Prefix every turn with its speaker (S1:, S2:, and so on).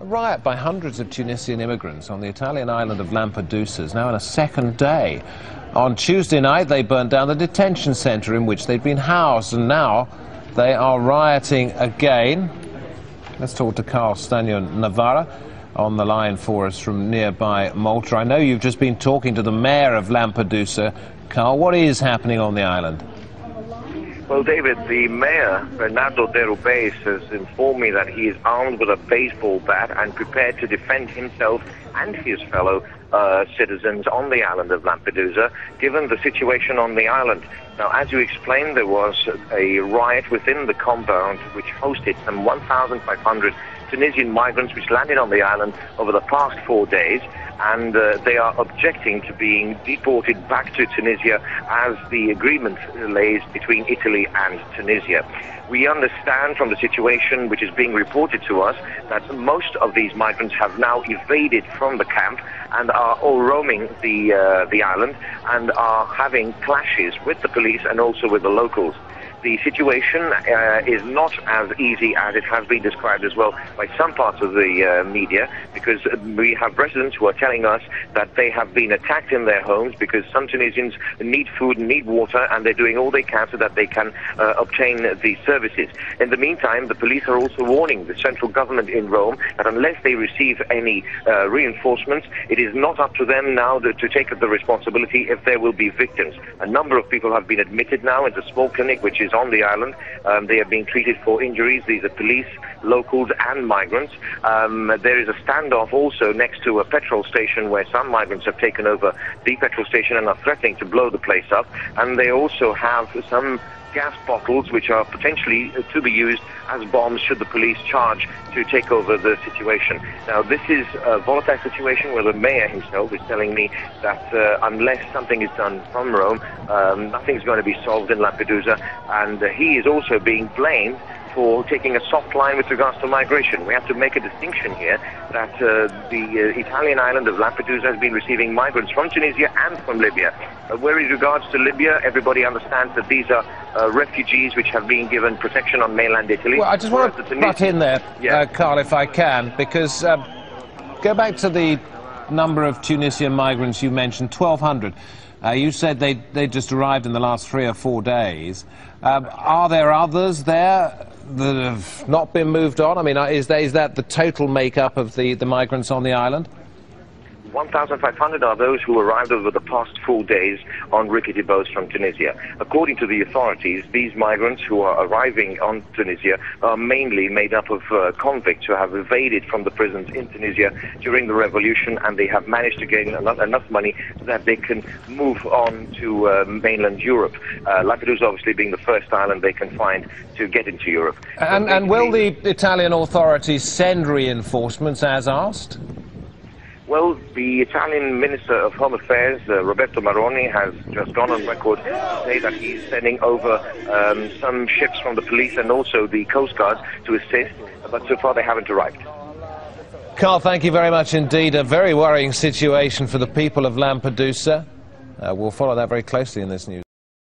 S1: A riot by hundreds of Tunisian immigrants on the Italian island of Lampedusa is now in a second day. On Tuesday night, they burnt down the detention centre in which they'd been housed, and now they are rioting again. Let's talk to Carl Stagno-Navarra on the line for us from nearby Malta. I know you've just been talking to the mayor of Lampedusa. Carl, what is happening on the island?
S2: Well, David, the mayor, Bernardo De Rubes, has informed me that he is armed with a baseball bat and prepared to defend himself and his fellow citizens on the island of Lampedusa, given the situation on the island. Now, as you explained, there was a riot within the compound which hosted some 1,500 Tunisian migrants which landed on the island over the past 4 days, and they are objecting to being deported back to Tunisia as the agreement lays between Italy and Tunisia. We understand from the situation which is being reported to us that most of these migrants have now evaded from the camp and are all roaming the island and are having clashes with the police and also with the locals. The situation is not as easy as it has been described as well by some parts of the media, because we have residents who are telling us that they have been attacked in their homes because some Tunisians need food, need water, and they're doing all they can so that they can obtain these services. In the meantime, the police are also warning the central government in Rome that unless they receive any reinforcements, it is not up to them now to take up the responsibility if there will be victims. A number of people have been admitted now into a small clinic which is on the island. They are being treated for injuries. These are police, locals and migrants. There is a standoff also next to a petrol station where some migrants have taken over the petrol station and are threatening to blow the place up. And they also have some gas bottles which are potentially to be used as bombs should the police charge to take over the situation. Now, this is a volatile situation where the mayor himself is telling me that unless something is done from Rome, nothing's going to be solved in Lampedusa, and he is also being blamed for taking a soft line with regards to migration. We have to make a distinction here that the Italian island of Lampedusa has been receiving migrants from Tunisia and from Libya. Where in regards to Libya, everybody understands that these are refugees which have been given protection on mainland Italy.
S1: Well, I just want to butt in there, Carl, if I can, because go back to the number of Tunisian migrants you mentioned, 1,200. You said they just arrived in the last 3 or 4 days. Are there others there that have not been moved on? I mean, is that the total makeup of the migrants on the island?
S2: 1,500 are those who arrived over the past 4 days on rickety boats from Tunisia. According to the authorities, these migrants who are arriving on Tunisia are mainly made up of convicts who have evaded from the prisons in Tunisia during the revolution, and they have managed to gain enough money so that they can move on to mainland Europe. Lampedusa obviously being the first island they can find to get into Europe.
S1: And will the Italian authorities send reinforcements as asked?
S2: Well, the Italian Minister of Home Affairs, Roberto Maroni, has just gone on record to say that he's sending over some ships from the police and also the Coast Guard to assist, but so far they haven't arrived.
S1: Carl, thank you very much indeed. A very worrying situation for the people of Lampedusa. We'll follow that very closely in this news.